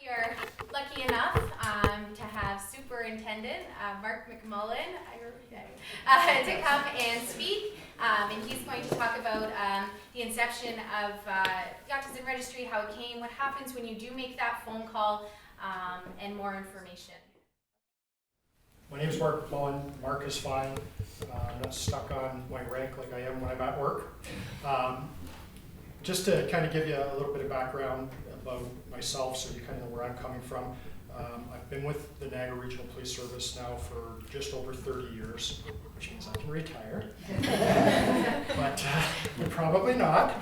We are lucky enough to have Superintendent Mark McMullen to come and speak. And he's going to talk about the inception of the Autism Registry, how it came, what happens when you do make that phone call, and more information. My name is Mark McMullen. Mark is fine. I'm not stuck on my rank like I am when I'm at work. Just to kind of give you a little bit of background about myself so you kind of know where I'm coming from. I've been with the Niagara Regional Police Service now for just over 30 years, which means I can retire, but probably not.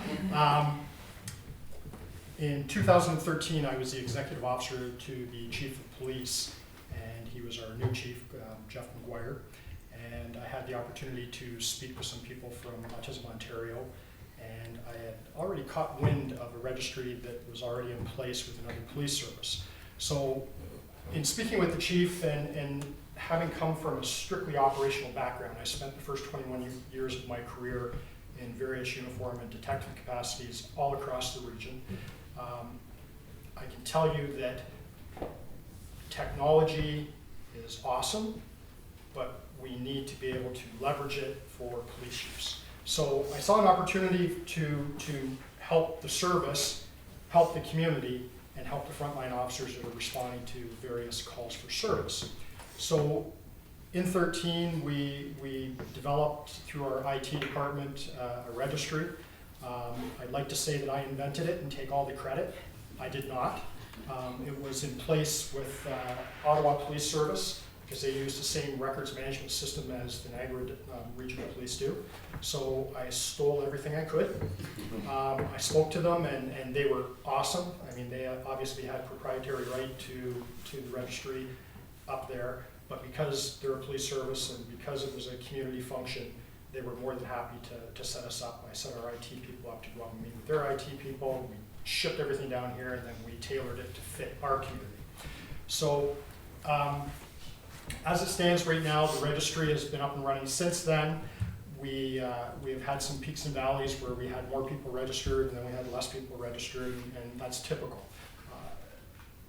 In 2013, I was the executive officer to the chief of police, and he was our new chief, Jeff McGuire, and I had the opportunity to speak with some people from Autism Ontario, and I had already caught wind of a registry that was already in place with another police service. So in speaking with the chief and having come from a strictly operational background, I spent the first 21 years of my career in various uniform and detective capacities all across the region. I can tell you that technology is awesome, but we need to be able to leverage it for police use. So I saw an opportunity to help the service, help the community, and help the frontline officers that are responding to various calls for service. So in 13, we developed through our IT department a registry. I'd like to say that I invented it and take all the credit. I did not. It was in place with Ottawa Police Service, because they use the same records management system as the Niagara Regional Police do. So I stole everything I could. I spoke to them and they were awesome. I mean, they obviously had proprietary right to the registry up there, but because they're a police service and because it was a community function, they were more than happy to set us up. I set our IT people up to go out and meet with their IT people. We shipped everything down here and then we tailored it to fit our community. So, as it stands right now, the registry has been up and running since then. We have had some peaks and valleys where we had more people registered and then we had less people registered, and that's typical.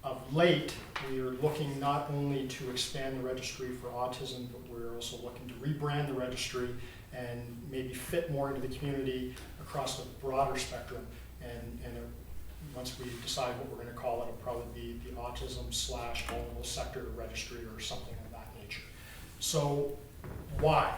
Of late, we are looking not only to expand the registry for autism, but we're also looking to rebrand the registry and maybe fit more into the community across the broader spectrum. And once we decide what we're going to call it, it'll probably be the Autism/Vulnerable Sector Registry or something of that nature. So why?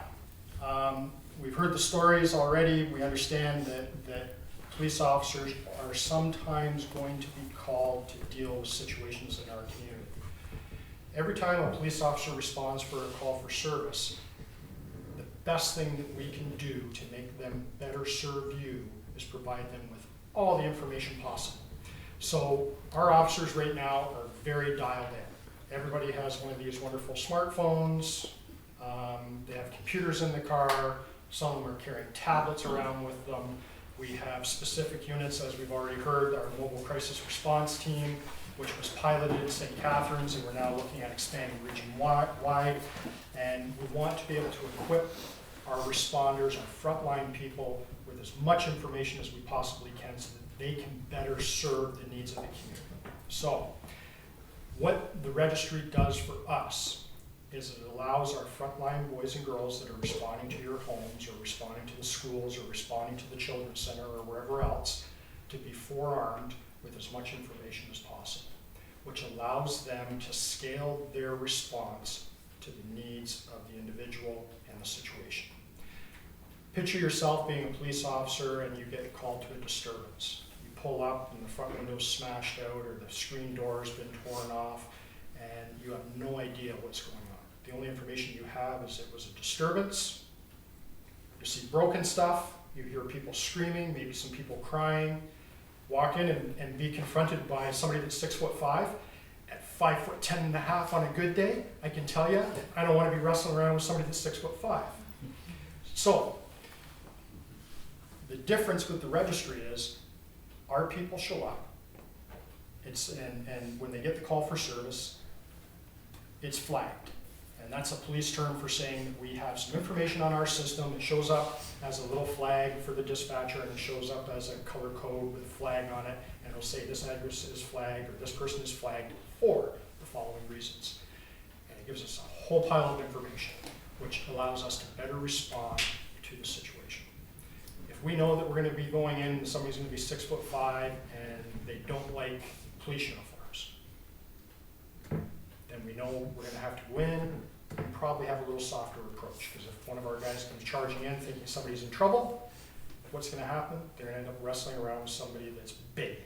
We've heard the stories already. We understand that police officers are sometimes going to be called to deal with situations in our community. Every time a police officer responds for a call for service, the best thing that we can do to make them better serve you is provide them with all the information possible. So our officers right now are very dialed in. Everybody has one of these wonderful smartphones. They have computers in the car. Some of them are carrying tablets around with them. We have specific units, as we've already heard, our mobile crisis response team, which was piloted in St. Catharines, and we're now looking at expanding region-wide. And we want to be able to equip our responders, our frontline people, with as much information as we possibly can so that they can better serve the needs of the community. So, what the registry does for us is it allows our frontline boys and girls that are responding to your homes or responding to the schools or responding to the children's center or wherever else to be forearmed with as much information as possible, which allows them to scale their response to the needs of the individual and the situation. Picture yourself being a police officer and you get called to a disturbance. You pull up and the front window's smashed out or the screen door's been torn off and you have no idea what's going on. The only information you have is it was a disturbance. You see broken stuff, you hear people screaming, maybe some people crying. Walk in and be confronted by somebody that's 6'5", at 5'10.5" on a good day. I can tell you, I don't want to be wrestling around with somebody that's 6'5". So, the difference with the registry is our people show up. And when they get the call for service, it's flagged. And that's a police term for saying that we have some information on our system. It shows up as a little flag for the dispatcher and it shows up as a color code with a flag on it, and it'll say this address is flagged or this person is flagged for the following reasons. And it gives us a whole pile of information, which allows us to better respond to the situation. If we know that we're going to be going in and somebody's going to be 6'5" and they don't like police uniforms, then we know we're going to have to go in and probably have a little softer approach. Because if one of our guys comes charging in thinking somebody's in trouble, what's going to happen? They're going to end up wrestling around with somebody that's big.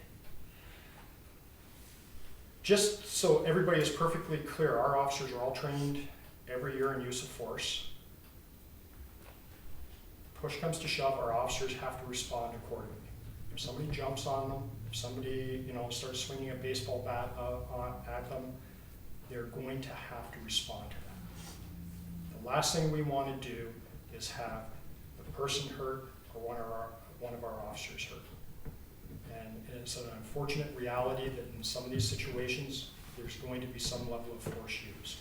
Just so everybody is perfectly clear, our officers are all trained every year in use of force. Push comes to shove, our officers have to respond accordingly. If somebody jumps on them, if somebody starts swinging a baseball bat at them, they're going to have to respond to that. The last thing we want to do is have the person hurt or one of our officers hurt. And it's an unfortunate reality that in some of these situations, there's going to be some level of force used.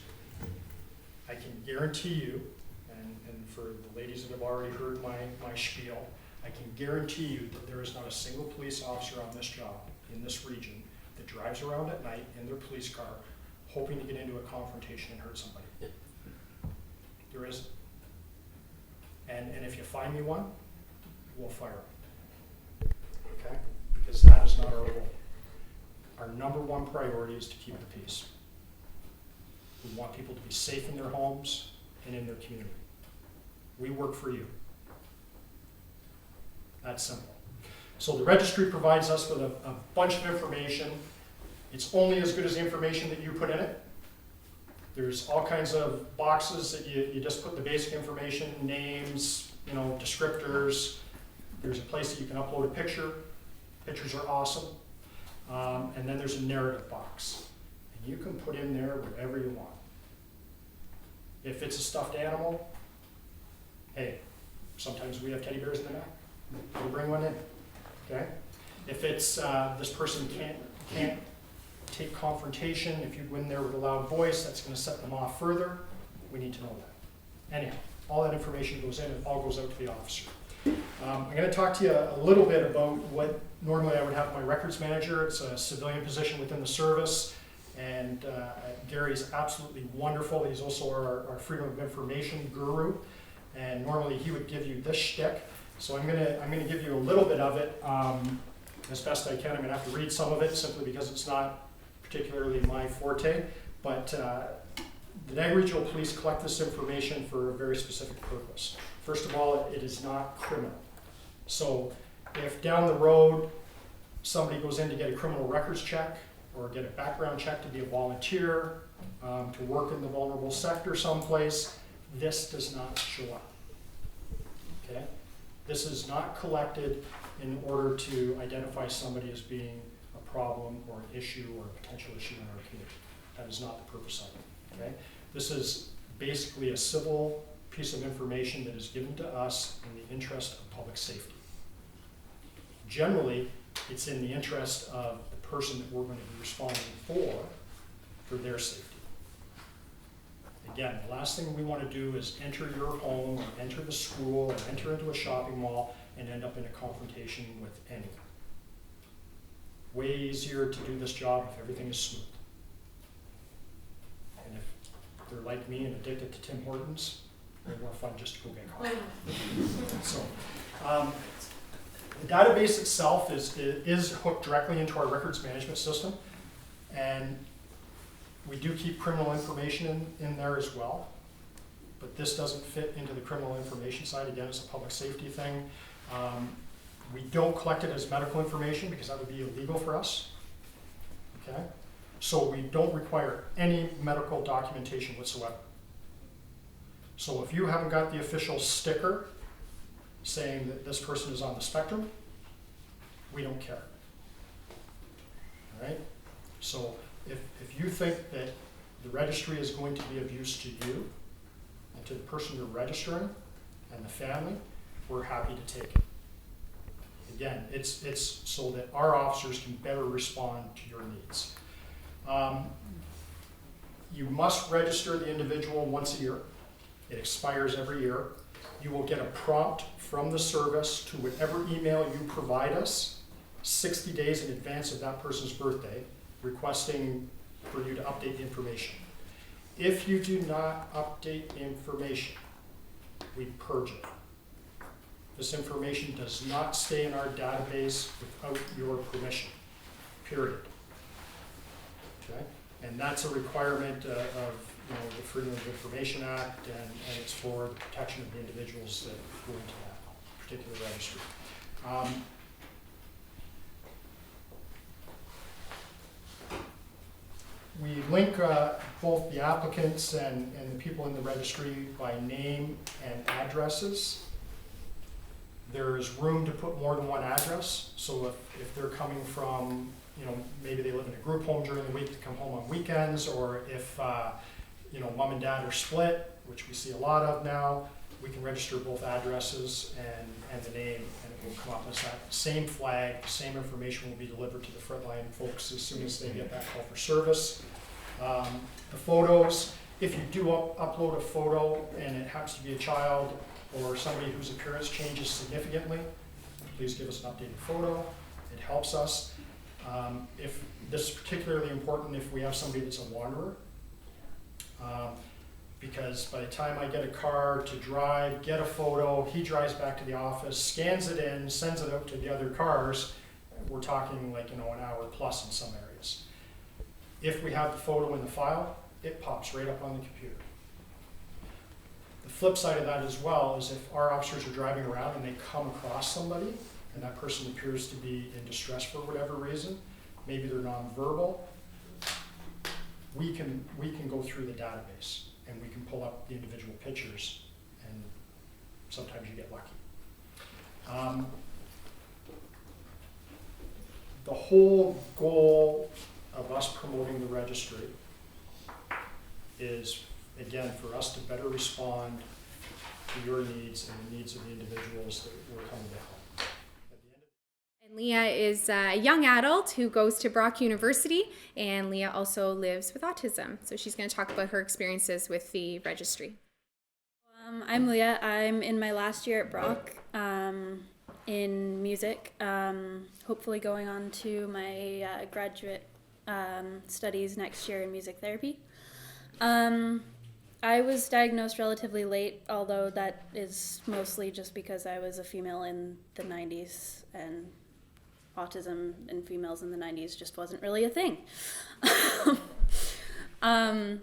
I can guarantee you, and for the ladies that have already heard my spiel, I can guarantee you that there is not a single police officer on this job in this region that drives around at night in their police car hoping to get into a confrontation and hurt somebody. There isn't. And if you find me one, we'll fire him. Okay? Because that is not our goal. Our number one priority is to keep the peace. We want people to be safe in their homes and in their community. We work for you. That's simple. So the registry provides us with a bunch of information. It's only as good as the information that you put in it. There's all kinds of boxes that you just put the basic information, names, descriptors. There's a place that you can upload a picture. Pictures are awesome. And then there's a narrative box. And you can put in there whatever you want. If it's a stuffed animal, hey, sometimes we have teddy bears in the back. We'll bring one in, okay? If it's this person can't take confrontation, if you go in there with a loud voice, that's going to set them off further. We need to know that. Anyhow, all that information goes in, it all goes out to the officer. I'm going to talk to you a little bit about what normally I would have my records manager. It's a civilian position within the service, and Gary's absolutely wonderful. He's also our freedom of information guru, and normally he would give you this shtick. So I'm going to give you a little bit of it as best I can. I'm going to have to read some of it simply because it's not particularly my forte, but the Niagara Regional Police collect this information for a very specific purpose. First of all, it is not criminal. So if down the road somebody goes in to get a criminal records check or get a background check to be a volunteer, to work in the vulnerable sector someplace, this does not show up. Okay? This is not collected in order to identify somebody as being a problem or an issue or a potential issue in our community. That is not the purpose of it. Okay? This is basically a civil piece of information that is given to us in the interest of public safety. Generally, it's in the interest of the person that we're going to be responding for their safety. Again, the last thing we want to do is enter your home or enter the school or enter into a shopping mall and end up in a confrontation with anyone. Way easier to do this job if everything is smooth. And if they're like me and addicted to Tim Hortons, they're more fun just to go get coffee. So, the database itself is hooked directly into our records management system, and we do keep criminal information in there as well, but this doesn't fit into the criminal information side. Again, it's a public safety thing. We don't collect it as medical information because that would be illegal for us. Okay? So we don't require any medical documentation whatsoever. So if you haven't got the official sticker saying that this person is on the spectrum, we don't care. All right? So if you think that the registry is going to be of use to you and to the person you're registering and the family, we're happy to take it. Again, it's so that our officers can better respond to your needs. You must register the individual once a year. It expires every year. You will get a prompt from the service to whatever email you provide us 60 days in advance of that person's birthday, requesting for you to update the information. If you do not update the information, we purge it. This information does not stay in our database without your permission, period. Okay? And that's a requirement of the Freedom of Information Act, and it's for the protection of the individuals that go into that particular registry. We link both the applicants and the people in the registry by name and addresses. There is room to put more than one address, so if they're coming from, maybe they live in a group home during the week to come home on weekends, or if mom and dad are split, which we see a lot of now, we can register both addresses and the name, and it will come up as that same flag, same information will be delivered to the frontline folks as soon as they get that call for service. The photos, if you do upload a photo and it happens to be a child or somebody whose appearance changes significantly, please give us an updated photo. It helps us. If this is particularly important if we have somebody that's a wanderer, because by the time I get a car to drive, get a photo, he drives back to the office, scans it in, sends it out to the other cars, we're talking like an hour plus in some areas. If we have the photo in the file, it pops right up on the computer. The flip side of that as well is if our officers are driving around and they come across somebody and that person appears to be in distress for whatever reason, maybe they're nonverbal, we can go through the database and we can pull up the individual pictures, and sometimes you get lucky. The whole goal of us promoting the registry is, again, for us to better respond to your needs and the needs of the individuals that we're coming to help. And Leah is a young adult who goes to Brock University, and Leah also lives with autism. So she's going to talk about her experiences with the registry. I'm Leah. I'm in my last year at Brock in music, hopefully going on to my graduate studies next year in music therapy. I was diagnosed relatively late, although that is mostly just because I was a female in the 90s, and autism in females in the 90s just wasn't really a thing. My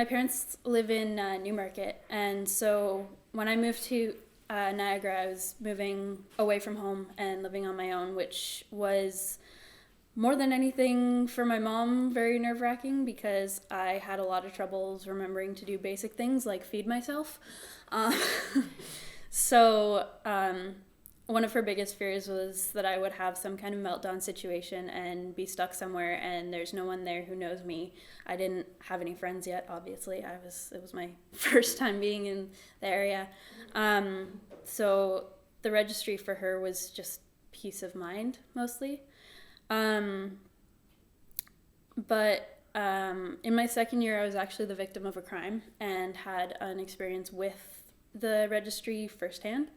parents live in Newmarket, and so when I moved to Niagara, I was moving away from home and living on my own, which was more than anything for my mom very nerve-wracking because I had a lot of troubles remembering to do basic things like feed myself. One of her biggest fears was that I would have some kind of meltdown situation and be stuck somewhere and there's no one there who knows me. I didn't have any friends yet, obviously. It was my first time being in the area. So the registry for her was just peace of mind, mostly. In my second year, I was actually the victim of a crime and had an experience with the registry firsthand.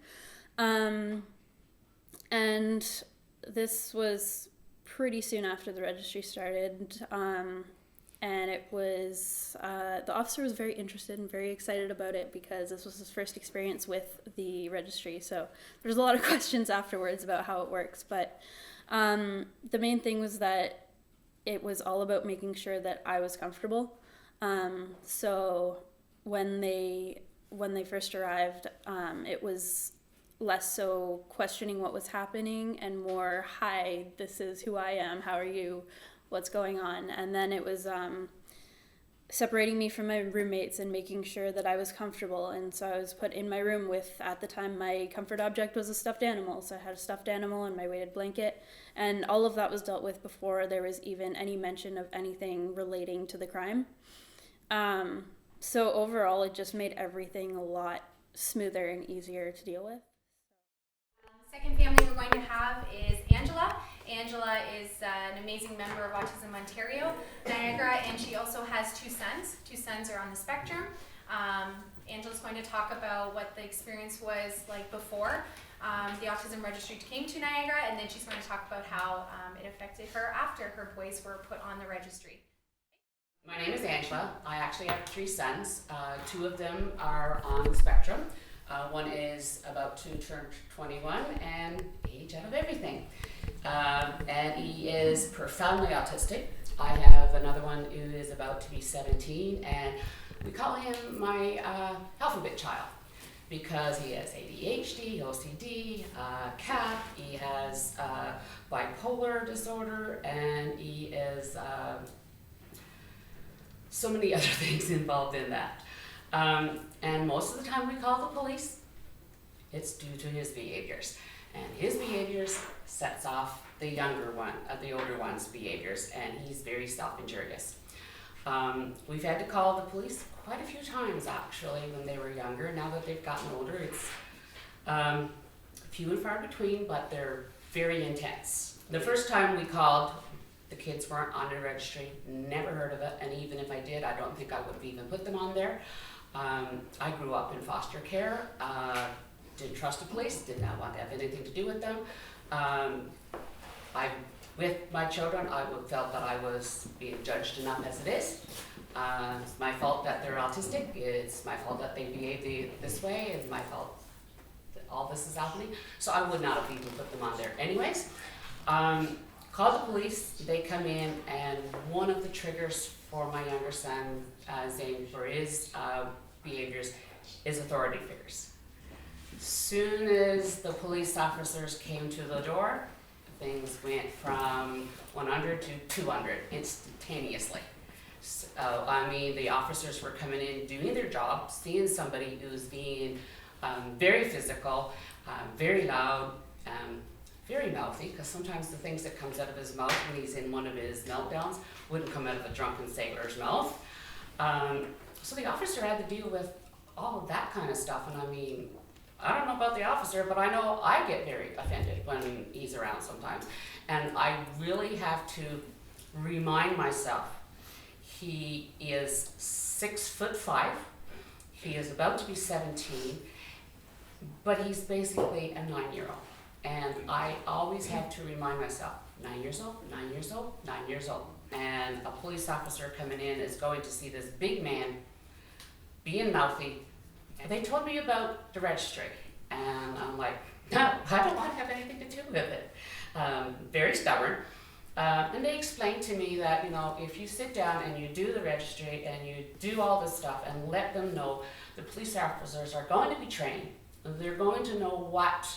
And this was pretty soon after the registry started. And it was, the officer was very interested and very excited about it because this was his first experience with the registry. So there's a lot of questions afterwards about how it works. But the main thing was that it was all about making sure that I was comfortable. So when they first arrived, it was less so questioning what was happening and more, hi, this is who I am, how are you, what's going on? And then it was separating me from my roommates and making sure that I was comfortable. And so I was put in my room with, at the time, my comfort object was a stuffed animal. So I had a stuffed animal and my weighted blanket. And all of that was dealt with before there was even any mention of anything relating to the crime. So overall, it just made everything a lot smoother and easier to deal with. The second family we're going to have is Angela. Angela is an amazing member of Autism Ontario, Niagara, and she also has two sons. Two sons are on the spectrum. Angela's going to talk about what the experience was like before the Autism Registry came to Niagara, and then she's going to talk about how it affected her after her boys were put on the registry. My name is Angela. I actually have 3 sons. 2 of them are on the spectrum. One is about to turn 21 and age out of everything. And he is profoundly autistic. I have another one who is about to be 17, and we call him my alphabet child because he has ADHD, OCD, CAP, he has bipolar disorder, and he is so many other things involved in that. And most of the time we call the police, it's due to his behaviors. And his behaviors sets off the the older one's behaviors, and he's very self-injurious. We've had to call the police quite a few times actually when they were younger. Now that they've gotten older, it's few and far between, but they're very intense. The first time we called, the kids weren't on the registry, never heard of it, and even if I did, I don't think I would have even put them on there. I grew up in foster care, didn't trust the police, did not want to have anything to do with them. With my children, I felt that I was being judged enough as it is. It's my fault that they're autistic, it's my fault that they behave this way, it's my fault that all this is happening. So I would not have even put them on there anyways. Called the police, they come in, and one of the triggers for my younger son, Zane, for his behaviors is authority figures. Soon as the police officers came to the door, things went from 100 to 200 instantaneously. So, I mean, the officers were coming in, doing their job, seeing somebody who's being very physical, very loud, very mouthy, because sometimes the things that comes out of his mouth when he's in one of his meltdowns wouldn't come out of a drunken sailor's mouth. So the officer had to deal with all of that kind of stuff, and I mean, I don't know about the officer, but I know I get very offended when he's around sometimes. And I really have to remind myself, he is 6'5", he is about to be 17, but he's basically a 9-year-old. And I always have to remind myself, 9 years old, 9 years old, 9 years old. And a police officer coming in is going to see this big man being mouthy. And they told me about the registry, and I'm like, no, I don't want to have anything to do with it. Very stubborn. And they explained to me that, you know, if you sit down and you do the registry and you do all this stuff and let them know, the police officers are going to be trained. They're going to know what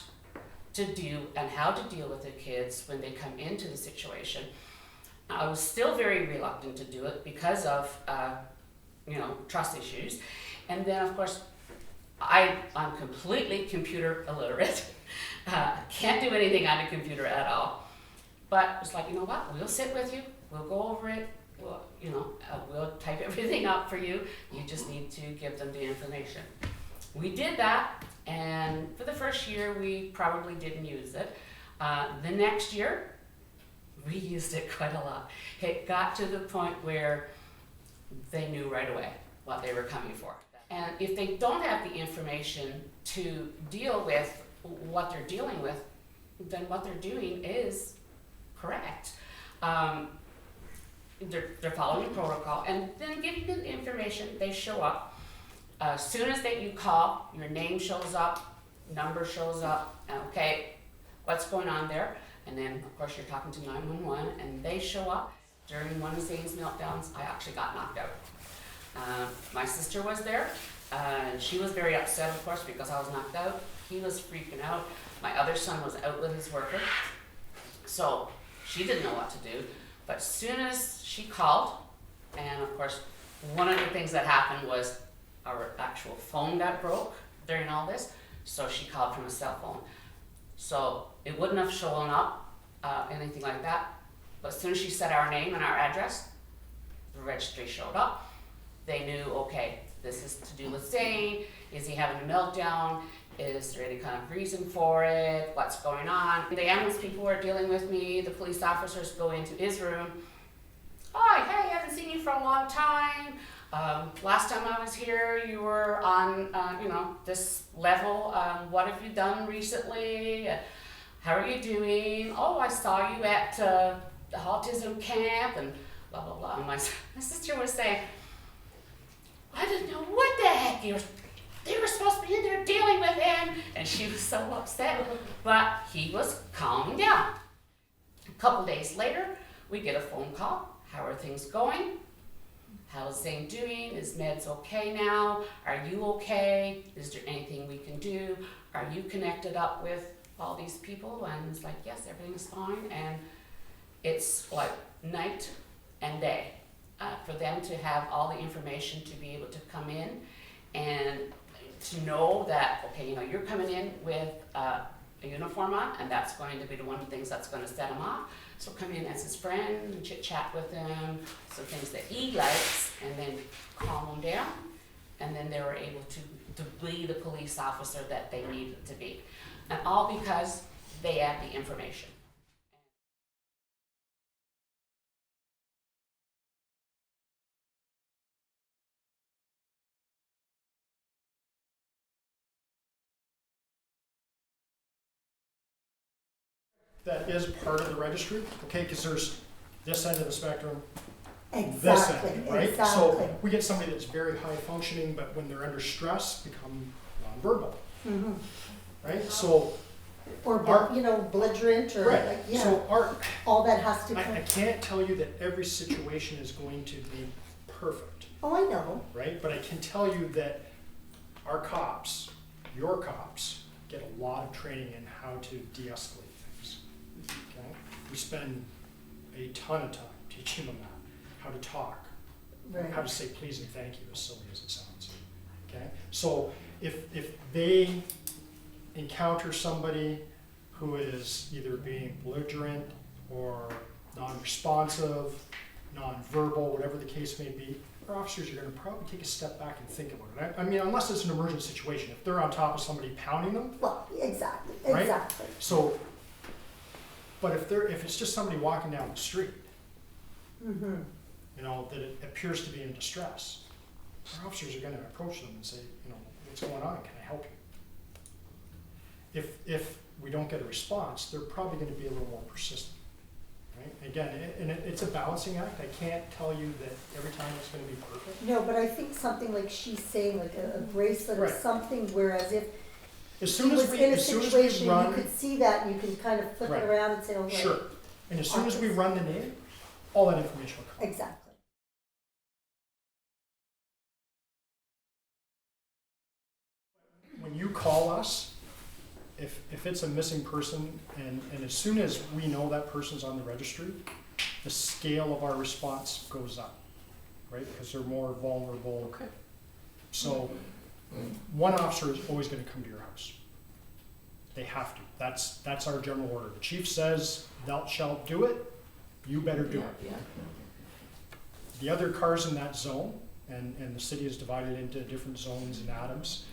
to do and how to deal with the kids when they come into the situation. I was still very reluctant to do it because of, trust issues. And then, of course, I'm completely computer illiterate. Can't do anything on a computer at all. But it's like, you know what, we'll sit with you, we'll go over it, we'll type everything up for you. You just need to give them the information. We did that, and for the first year, we probably didn't use it. The next year, we used it quite a lot. It got to the point where they knew right away what they were coming for. And if they don't have the information to deal with what they're dealing with, then what they're doing is correct. They're following protocol, and then giving them the information, they show up. As soon as you call, your name shows up, number shows up, okay, what's going on there? And then, of course, you're talking to 911, and they show up. During one of Zane's meltdowns, I actually got knocked out. My sister was there. She was very upset, of course, because I was knocked out. He was freaking out. My other son was out with his worker, so she didn't know what to do. But as soon as she called, and of course, one of the things that happened was our actual phone got broke during all this, so she called from a cell phone. So it wouldn't have shown up, anything like that. But as soon as she said our name and our address, the registry showed up. They knew, okay, this is to do with Zane. Is he having a meltdown? Is there any kind of reason for it? What's going on? The ambulance people were dealing with me. The police officers go into his room. Oh, hey, I haven't seen you for a long time. Last time I was here, you were on, this level. What have you done recently? How are you doing? Oh, I saw you at the autism camp and blah, blah, blah. And my sister was saying, I didn't know what the heck they were supposed to be in there dealing with him. And she was so upset, but he was calming down. A couple days later, we get a phone call. How are things going? How's Zane doing? Is meds okay now? Are you okay? Is there anything we can do? Are you connected up with all these people? And it's like, yes, everything's fine. And it's like night and day for them to have all the information to be able to come in and to know that, okay, you're coming in with a uniform on, and that's going to be the one of the things that's going to set him off. So come in as his friend and chit chat with him, some things that he likes, and then calm him down. And then they were able to be the police officer that they needed to be. And all because they had the information. That is part of the registry, okay, because there's this end of the spectrum, this Exactly, end, right? exactly. So we get somebody that's very high functioning, but when they're under stress, become nonverbal, Mhm. right? So, Or, belligerent, or right, like, yeah, so all that has to I come. can't tell you that every situation is going to be perfect, Oh, I know. right? But I can tell you that our cops, your cops, get a lot of training in how to de-escalate things, okay? We spend a ton of time teaching them that, how to talk, Right. how to say please and thank you, as silly as it sounds, okay? So if they encounter somebody who is either being belligerent or non-responsive, non-verbal, whatever the case may be, our officers are gonna probably take a step back and think about it. I mean, unless it's an emergent situation, if they're on top of somebody pounding them, Well, exactly, Right? exactly. so, but if it's just somebody walking down the street, Mm-hmm. that it appears to be in distress, our officers are gonna approach them and say, what's going on, can I help you? If we don't get a response, they're probably gonna be a little more persistent, right? Again, it's a balancing act. I can't tell you that every time it's gonna be perfect. No, but I think something like she's saying, like a bracelet or Right. something, whereas if As she soon as was we, in a as soon as we situation, you run, could see that, and you can kind of flip Right. it around and say, oh, right. sure, and as soon as we run the name, all that information will come. Exactly. When you call us, if it's a missing person, and as soon as we know that person's on the registry, the scale of our response goes up, right? Because they're more vulnerable. Okay. So one officer is always gonna come to your house. They have to. That's our general order. The chief says, thou shalt do it, you better do it. Yeah. The other cars in that zone, and the city is divided into different zones and atoms,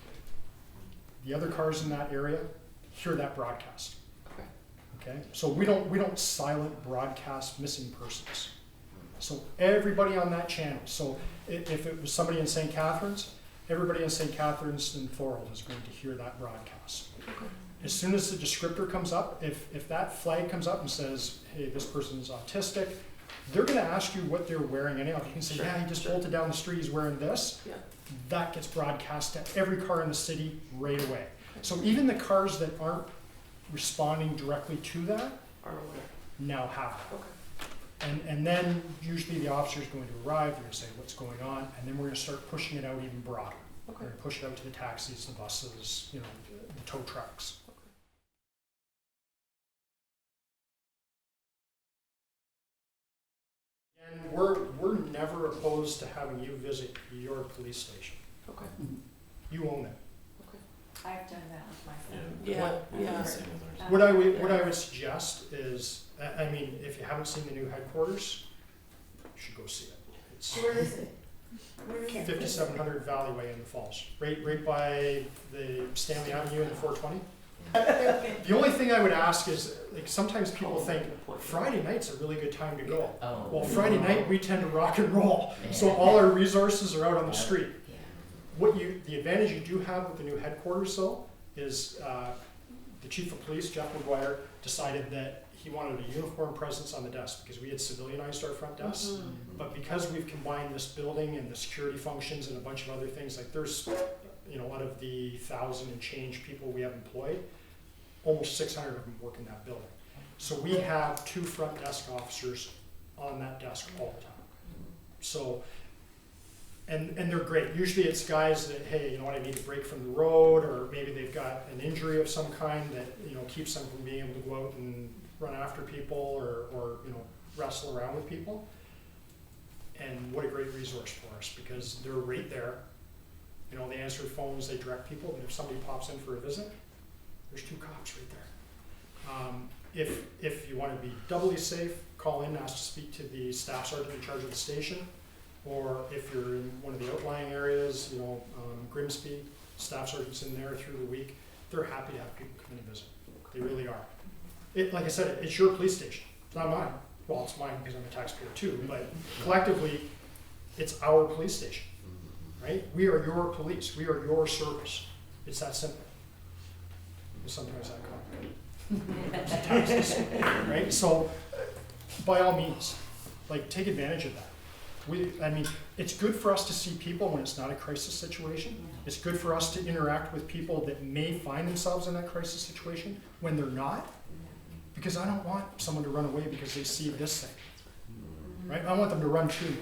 the other cars in that area hear that broadcast. Okay. Okay, so we don't silent broadcast missing persons. So everybody on that channel, so if it was somebody in St. Catharines, everybody in St. Catharines and Thorold is going to hear that broadcast. Okay. As soon as the descriptor comes up, if that flag comes up and says, hey, this person is autistic, they're gonna ask you what they're wearing anyhow. You can say, Sure, yeah, he just sure. bolted down the street, he's wearing this. Yeah. That gets broadcast to every car in the city right away. So even the cars that aren't responding directly to that Are aware. now have that. Okay. And then usually the officer's going to arrive, they're gonna say what's going on, and then we're gonna start pushing it out even broader. We're Okay. gonna push it out to the taxis, the buses, the tow trucks. And we're never opposed to having you visit your police station. Okay. You own it. I've done that with my son. Yeah. What I would suggest is, I mean, if you haven't seen the new headquarters, you should go see it. It's Where is it? Where is it? 5700 Valleyway in the Falls, right by the Stanley Avenue and the 420. The only thing I would ask is, like, sometimes people think Friday night's a really good time to go. Oh. Well, Friday night, we tend to rock and roll, so all our resources are out on the street. The advantage you do have with the new headquarters though, is the chief of police, Jeff McGuire, decided that he wanted a uniform presence on the desk because we had civilianized our front desks. But because we've combined this building and the security functions and a bunch of other things, like there's, out of the 1,000 and change people we have employed, almost 600 of them work in that building. So we have 2 front desk officers on that desk all the time. So, and they're great. Usually it's guys that, hey, you know what, I need a break from the road, or maybe they've got an injury of some kind that, keeps them from being able to go out and run after people or wrestle around with people. And what a great resource for us, because they're right there. They answer phones, they direct people, but if somebody pops in for a visit, there's 2 cops right there. If you want to be doubly safe, call in, ask to speak to the staff sergeant in charge of the station, or if you're in one of the outlying areas, Grimsby, staff sergeants in there through the week, they're happy to have people come in and visit. They really are. Like I said, it's your police station. It's not mine. Well, it's mine because I'm a taxpayer too, but collectively, it's our police station, right? We are your police. We are your service. It's that simple. Sometimes that complicated. Right? So, by all means, take advantage of that. It's good for us to see people when it's not a crisis situation. It's good for us to interact with people that may find themselves in that crisis situation when they're not. Because I don't want someone to run away because they see this thing. Right? I want them to run to me.